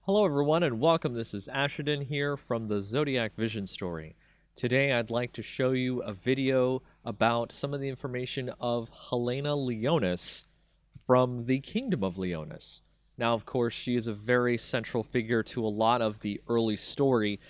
Hello everyone and welcome. This is Ashadin here from the Zodiac Vision story. Today I'd like to show you a video about some of the information of Helena Leonis from the Kingdom of Leonis. Now, of course, she is a very central figure to a lot of the early story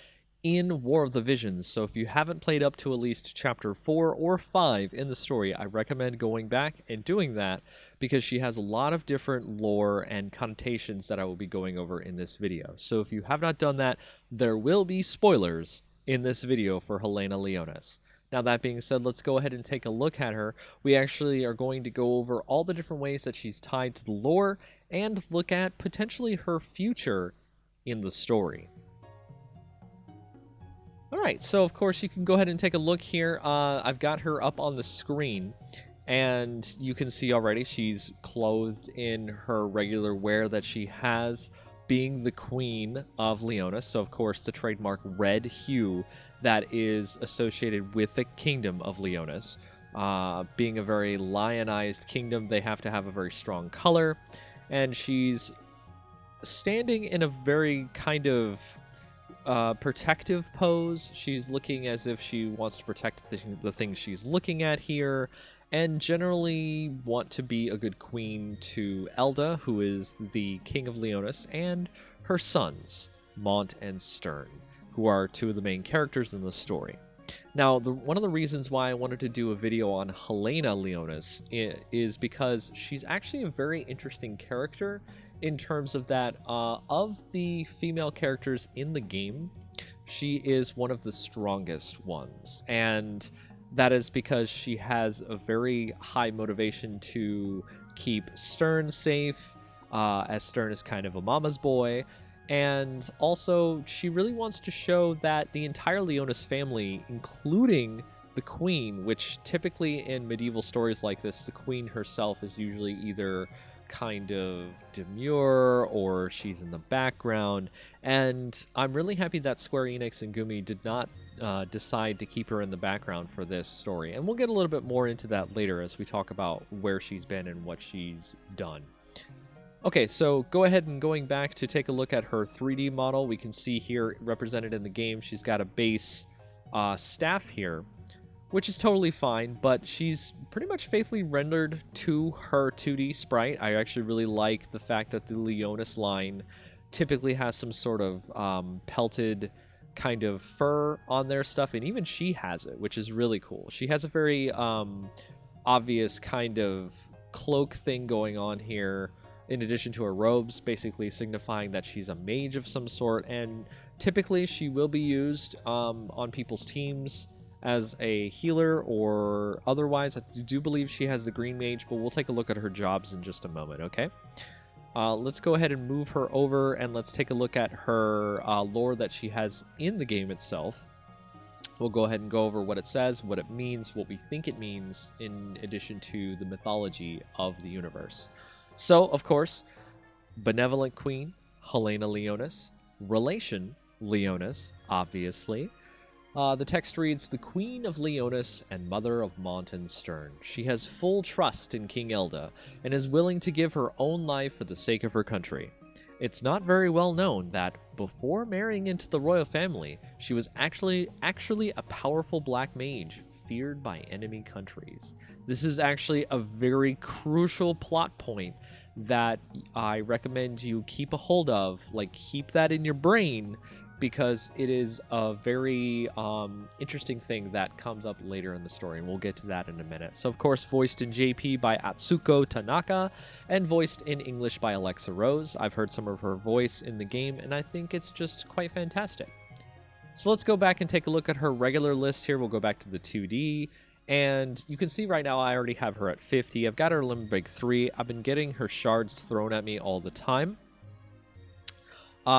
in War of the Visions, so if you haven't played up to at least chapter 4 or 5 in the story, I recommend going back and doing that because she has a lot of different lore and connotations that I will be going over in this video. So if you have not done that, there will be spoilers in this video for Helena Leonis. Now, that being said, let's go ahead and take a look at her. We actually are going to go over all the different ways that she's tied to the lore and look at potentially her future in the story. Alright, so of course you can go ahead and take a look here. I've got her up on the screen, and you can see already she's clothed in her regular wear that she has, being the Queen of Leonis. So of course the trademark red hue that is associated with the Kingdom of Leonis. Being a very lionized kingdom, they have to have a very strong color, and she's standing in a very kind of protective pose. She's looking as if she wants to protect the things she's looking at here, and generally want to be a good queen to Elda, who is the king of Leonis, and her sons, Mont and Stern, who are two of the main characters in the story. Now, one of the reasons why I wanted to do a video on Helena Leonis is because she's actually a very interesting character in terms of that, of the female characters in the game, she is one of the strongest ones. And that is because she has a very high motivation to keep Stern safe, as Stern is kind of a mama's boy. And also, she really wants to show that the entire Leonis family, including the queen, which typically in medieval stories like this, the queen herself is usually either kind of demure or she's in the background, and I'm really happy that Square Enix and Gumi did not decide to keep her in the background for this story, and we'll get a little bit more into that later as we talk about where she's been and what she's done. Okay, so go ahead and going back to take a look at her 3D model. We can see here represented in the game she's got a base staff here, which is totally fine, but she's pretty much faithfully rendered to her 2D sprite. I actually really like the fact that the Leonis line typically has some sort of pelted kind of fur on their stuff, and even she has it, which is really cool. She has a very obvious kind of cloak thing going on here, in addition to her robes, basically signifying that she's a mage of some sort, and typically she will be used on people's teams as a healer or otherwise. I do believe she has the green mage, but we'll take a look at her jobs in just a moment, okay? Let's go ahead and move her over, and let's take a look at her lore that she has in the game itself. We'll go ahead and go over what it says, what it means, what we think it means, in addition to the mythology of the universe. So, of course, benevolent queen, Helena Leonis. Relation, Leonis, obviously. The text reads, "The Queen of Leonis and Mother of Mont and Stern. She has full trust in King Elda, and is willing to give her own life for the sake of her country. It's not very well known that, before marrying into the royal family, she was actually a powerful black mage, feared by enemy countries." This is actually a very crucial plot point that I recommend you keep a hold of, like keep that in your brain, because it is a very interesting thing that comes up later in the story, and we'll get to that in a minute. So, of course, voiced in JP by Atsuko Tanaka, and voiced in English by Alexa Rose. I've heard some of her voice in the game, and I think it's just quite fantastic. So let's go back and take a look at her regular list here. We'll go back to the 2D, and you can see right now I already have her at 50. I've got her Limit Break 3. I've been getting her shards thrown at me all the time.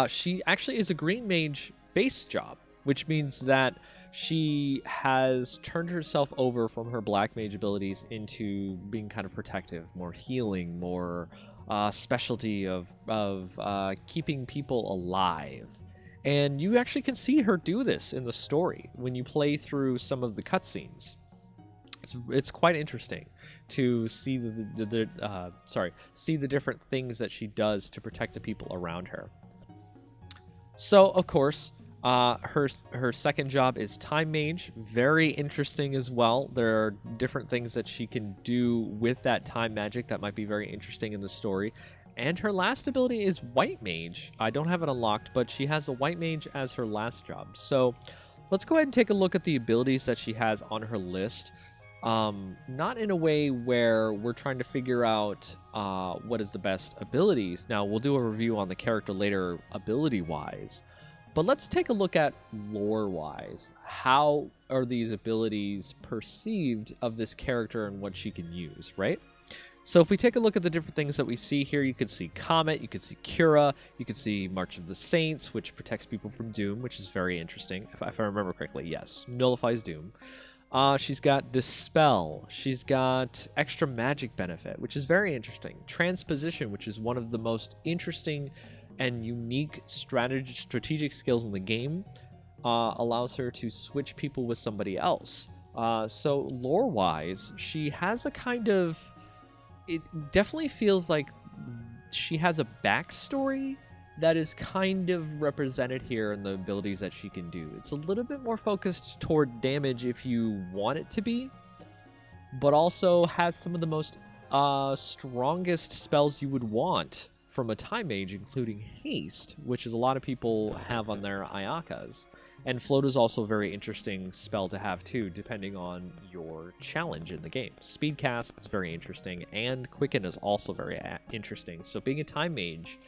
She actually is a green mage base job, which means that she has turned herself over from her black mage abilities into being kind of protective, more healing, more specialty of keeping people alive. And you actually can see her do this in the story when you play through some of the cutscenes. It's quite interesting to see see the different things that she does to protect the people around her. So, of course, her second job is Time Mage. Very interesting as well. There are different things that she can do with that time magic that might be very interesting in the story. And her last ability is White Mage. I don't have it unlocked, but she has a White Mage as her last job. So, let's go ahead and take a look at the abilities that she has on her list. Not in a way where we're trying to figure out what is the best abilities. Now, we'll do a review on the character later ability-wise, but let's take a look at lore-wise. How are these abilities perceived of this character and what she can use, right? So if we take a look at the different things that we see here, you could see Comet, you could see Cura, you could see March of the Saints, which protects people from Doom, which is very interesting. If I remember correctly, yes, nullifies Doom. She's got Dispel. She's got Extra Magic Benefit, which is very interesting. Transposition, which is one of the most interesting and unique strategic skills in the game, allows her to switch people with somebody else. So lore-wise, she has a kind of... It definitely feels like she has a backstory that is kind of represented here in the abilities that she can do. It's a little bit more focused toward damage if you want it to be, but also has some of the most strongest spells you would want from a Time Mage, including Haste, which is a lot of people have on their Ayakas. And Float is also a very interesting spell to have too, depending on your challenge in the game. Speed Cast is very interesting, and Quicken is also very interesting. So being a Time Mage,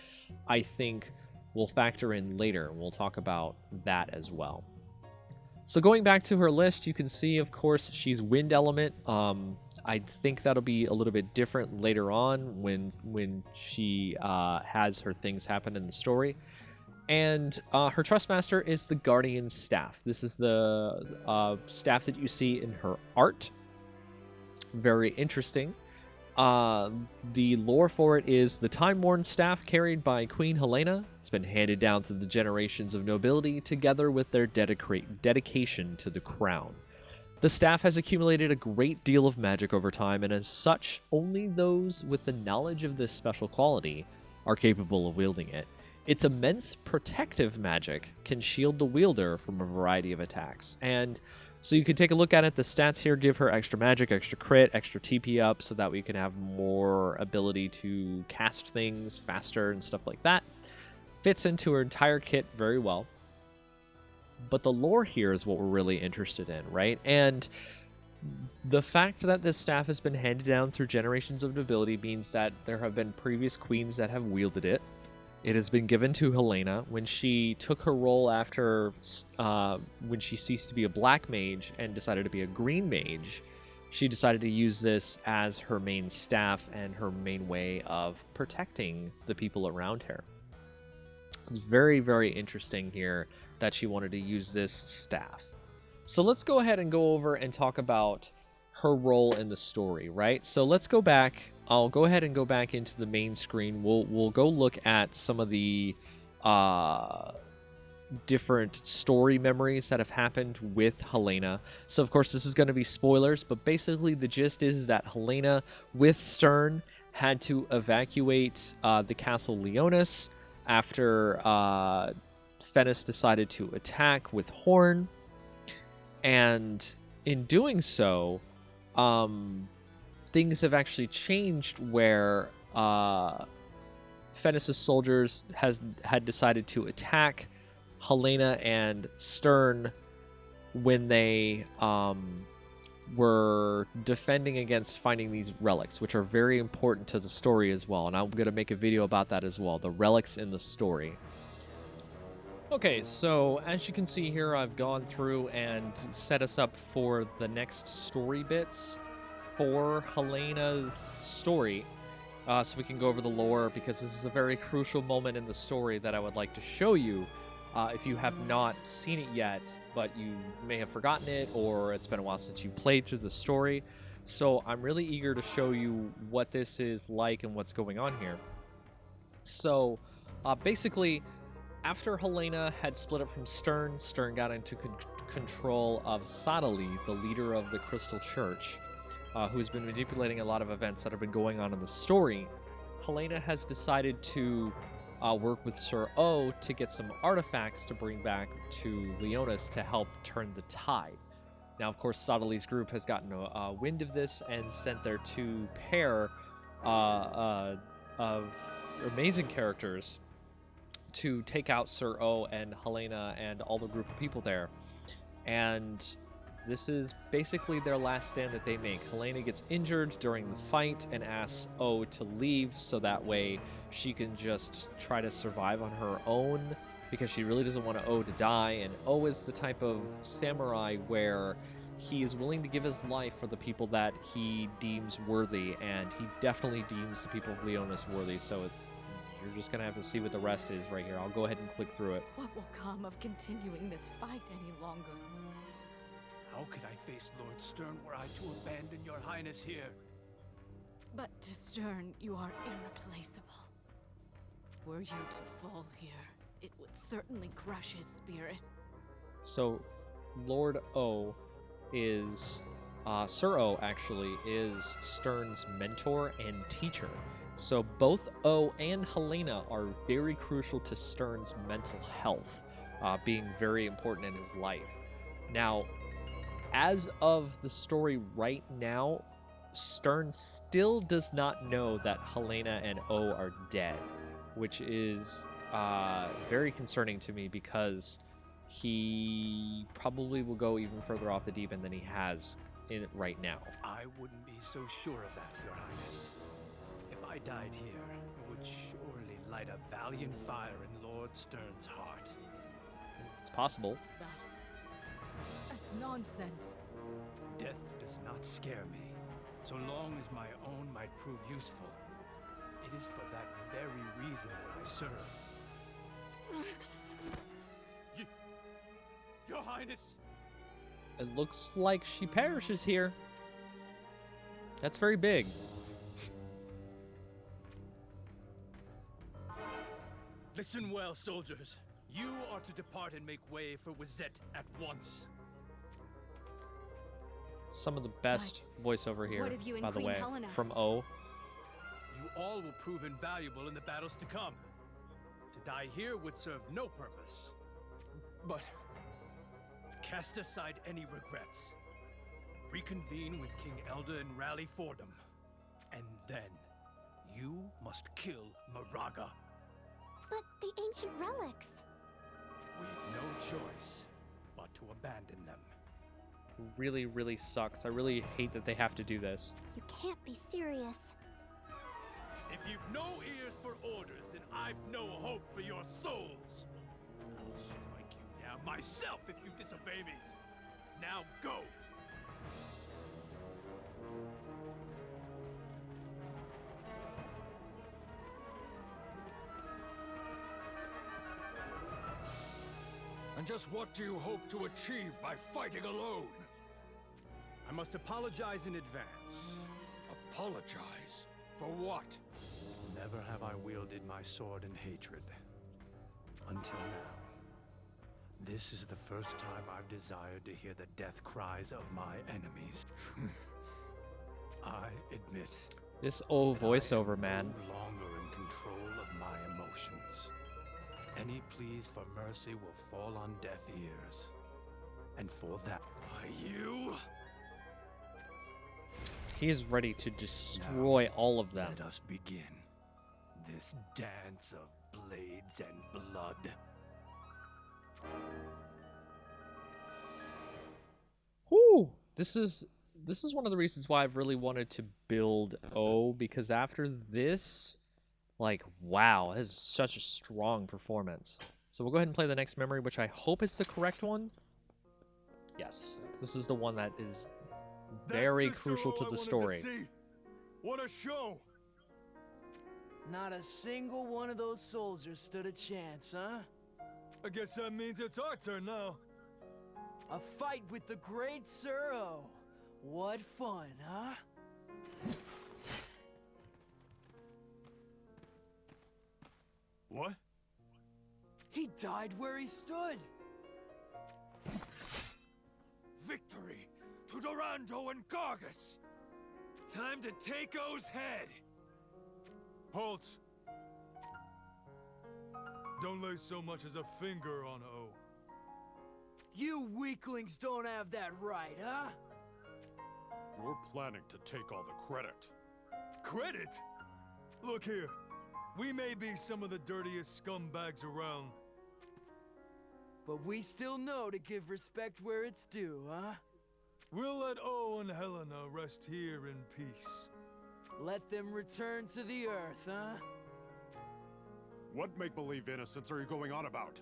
I think, will factor in later, and we'll talk about that as well. So going back to her list, you can see, of course, she's Wind Element. I think that'll be a little bit different later on when she has her things happen in the story. And her Trustmaster is the Guardian Staff. This is the staff that you see in her art. Very interesting. The lore for it is the time-worn staff carried by Queen Helena. It's been handed down through the generations of nobility, together with their dedication to the crown. The staff has accumulated a great deal of magic over time, and as such, only those with the knowledge of this special quality are capable of wielding it. Its immense protective magic can shield the wielder from a variety of attacks. And so you can take a look at it. The stats here give her extra magic, extra crit, extra TP up, so that we can have more ability to cast things faster and stuff like that. Fits into her entire kit very well. But the lore here is what we're really interested in, right? And the fact that this staff has been handed down through generations of nobility means that there have been previous queens that have wielded it. It has been given to Helena when she took her role after when she ceased to be a black mage and decided to be a green mage. She decided to use this as her main staff and her main way of protecting the people around her. It's very, very interesting here that she wanted to use this staff. So let's go ahead and go over and talk about her role in the story, right? So let's go back. I'll go ahead and go back into the main screen. We'll go look at some of the different story memories that have happened with Helena. So of course this is going to be spoilers, but basically the gist is that Helena with Stern had to evacuate the castle Leonis after Fennis decided to attack with Horn, and in doing so, things have actually changed where Fennis's soldiers had decided to attack Helena and Stern when they were defending against finding these relics, which are very important to the story as well. And I'm going to make a video about that as well, the relics in the story. Okay, so as you can see here, I've gone through and set us up for the next story bits for Helena's story, so we can go over the lore, because this is a very crucial moment in the story that I would like to show you if you have not seen it yet, but you may have forgotten it, or it's been a while since you played through the story. So I'm really eager to show you what this is like and what's going on here. So basically, after Helena had split up from Stern, Stern got into control of Sadali, the leader of the Crystal Church, who's been manipulating a lot of events that have been going on in the story. Helena has decided to work with Sir O to get some artifacts to bring back to Leonis to help turn the tide. Now, of course, Sadali's group has gotten a wind of this and sent their two pair of amazing characters to take out Sir O and Helena and all the group of people there. And this is basically their last stand that they make. Helena gets injured during the fight and asks O to leave so that way she can just try to survive on her own, because she really doesn't want O to die. And O is the type of samurai where he is willing to give his life for the people that he deems worthy, and he definitely deems the people of Leonis worthy. So you're just going to have to see what the rest is right here. I'll go ahead and click through it. What will come of continuing this fight any longer? How could I face Lord Stern were I to abandon your highness here? But to Stern, you are irreplaceable. Were you to fall here, it would certainly crush his spirit. So, Lord O is, Sir O actually, is Stern's mentor and teacher. So both O and Helena are very crucial to Stern's mental health, being very important in his life. Now, as of the story right now, Stern still does not know that Helena and O are dead, which is very concerning to me, because he probably will go even further off the deep end than he has in it right now. I wouldn't be so sure of that, Your Highness. If I died here, it would surely light a valiant fire in Lord Stern's heart. It's possible. That's nonsense. Death does not scare me, so long as my own might prove useful. It is for that very reason that I serve. Your Highness! It looks like she perishes here. That's very big. Listen well, soldiers. You are to depart and make way for Wizette at once. Some of the best voiceover here, what of you and by the Queen way, Helena? from O. You all will prove invaluable in the battles to come. To die here would serve no purpose. But cast aside any regrets. Reconvene with King Elda and rally for them. And then you must kill Moraga. But the ancient relics. We've no choice but to abandon them. Really, really sucks. I really hate that they have to do this. You can't be serious. If you've no ears for orders, then I've no hope for your souls. I'll strike you down myself if you disobey me. Now go! And just what do you hope to achieve by fighting alone? I must apologize in advance. Apologize? For what? Never have I wielded my sword in hatred. Until now. This is the first time I've desired to hear the death cries of my enemies. I admit. This old voiceover, man. No longer in control of my emotions. Any pleas for mercy will fall on deaf ears. And for that, why you? He is ready to destroy all of them. Let us begin this dance of blades and blood. Whew! This is one of the reasons why I've really wanted to build O, because after this, like, wow, it is such a strong performance. So we'll go ahead and play the next memory, which I hope is the correct one. Yes, this is the one that is very crucial to the story. What a show! Not a single one of those soldiers stood a chance, huh? I guess that means it's our turn now. A fight with the great Sir O. What fun, huh? What? He died where he stood. Victory to Durando and Gargus! Time to take O's head! Halt! Don't lay so much as a finger on O. You weaklings don't have that right, huh? You're planning to take all the credit. Credit? Look here. We may be some of the dirtiest scumbags around. But we still know to give respect where it's due, huh? We'll let O and Helena rest here in peace. Let them return to the earth, huh? What make-believe innocence are you going on about?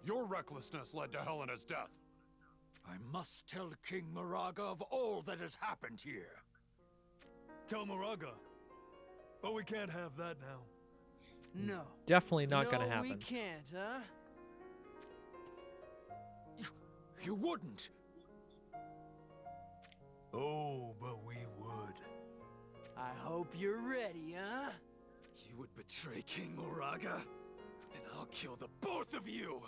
Your recklessness led to Helena's death. I must tell King Moraga of all that has happened here. Tell Moraga? But we can't have that now. No. Definitely not gonna happen. No, we can't, huh? You wouldn't. Oh, but we would. I hope you're ready, huh? You would betray King Moraga? Then I'll kill the both of you!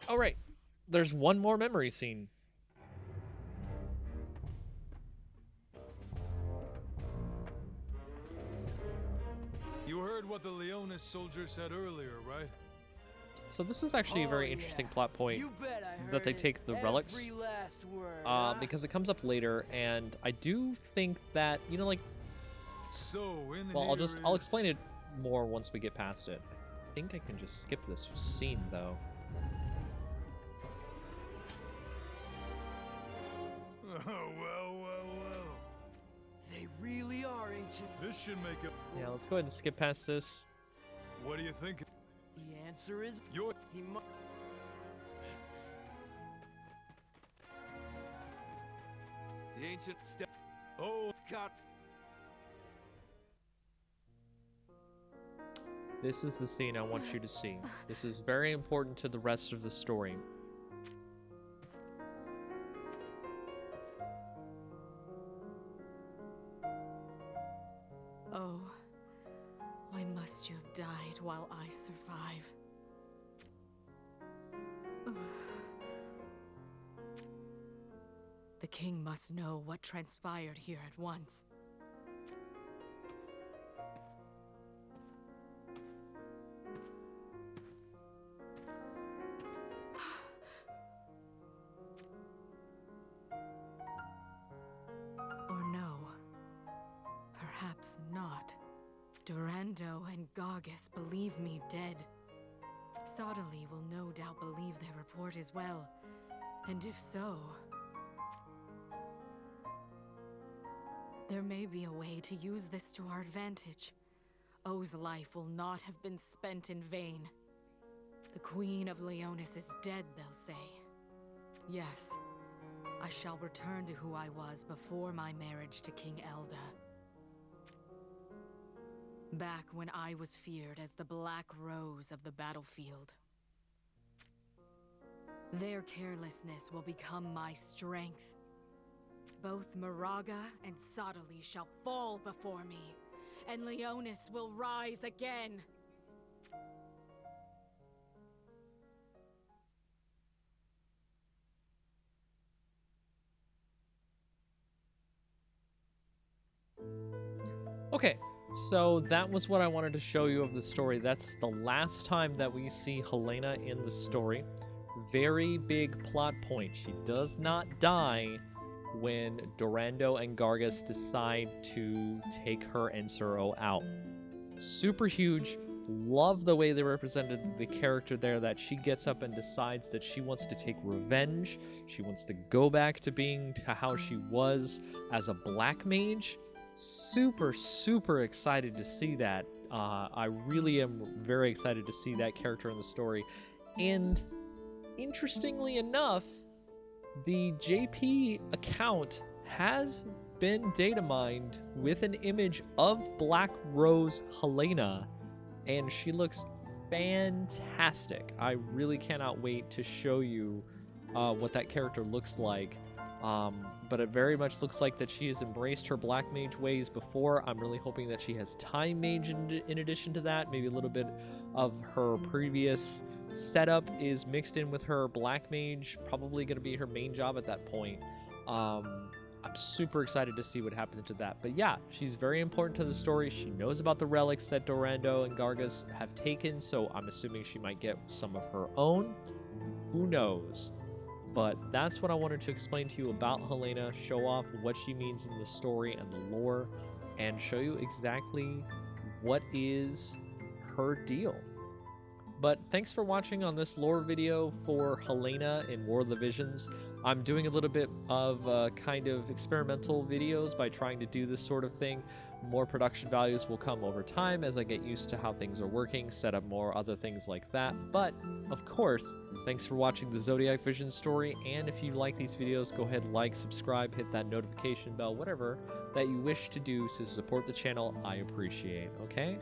All right, there's one more memory scene. You heard what the Leonis soldier said earlier, right? So this is actually a very interesting plot point You bet I heard that they it. take the relics, Every last word, because it comes up later, and I do think that, you know, like, So in well, here I'll is- explain it more once we get past it. I think I can just skip this scene though. Oh, well. They really are ancient. This should make it. Yeah, let's go ahead and skip past this. What do you think? The answer is You're. he mu- The ancient step. Oh, got This is the scene I want you to see. This is very important to the rest of the story. Oh, why must you have died while I survive? The king must know what transpired here at once. Or no, perhaps not. Durando and Gargus believe me dead. Sodali will no doubt believe their report as well. And if so, there may be a way to use this to our advantage. O's life will not have been spent in vain. The Queen of Leonis is dead, they'll say. Yes, I shall return to who I was before my marriage to King Elda. Back when I was feared as the Black Rose of the battlefield. Their carelessness will become my strength. Both Moraga and Sodali shall fall before me, and Leonis will rise again. Okay, so that was what I wanted to show you of the story. That's the last time that we see Helena in the story. Very big plot point. She does not die when Durando and Gargus decide to take her and Suro out. Super huge. Love the way they represented the character there, that she gets up and decides that she wants to take revenge. She wants to go back to being to how she was as a black mage. Super, super excited to see that. I really am very excited to see that character in the story. And interestingly enough, the JP account has been data mined with an image of Black Rose Helena, and she looks fantastic. I really cannot wait to show you what that character looks like. But it very much looks like that she has embraced her Black Mage ways before. I'm really hoping that she has Time Mage in addition to that. Maybe a little bit of her previous setup is mixed in with her Black Mage. Probably going to be her main job at that point. I'm super excited to see what happens to that. But yeah, she's very important to the story. She knows about the relics that Dorando and Gargus have taken, so I'm assuming she might get some of her own. Who knows? But that's what I wanted to explain to you about Helena, show off what she means in the story and the lore, and show you exactly what is her deal. But thanks for watching on this lore video for Helena in War of the Visions. I'm doing a little bit of kind of experimental videos by trying to do this sort of thing. More production values will come over time as I get used to how things are working, set up more other things like that. But, of course, thanks for watching the Zodiac Vision story, and if you like these videos, go ahead, like, subscribe, hit that notification bell, whatever that you wish to do to support the channel, I appreciate, okay?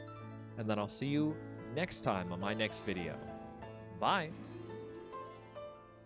And then I'll see you next time on my next video. Bye!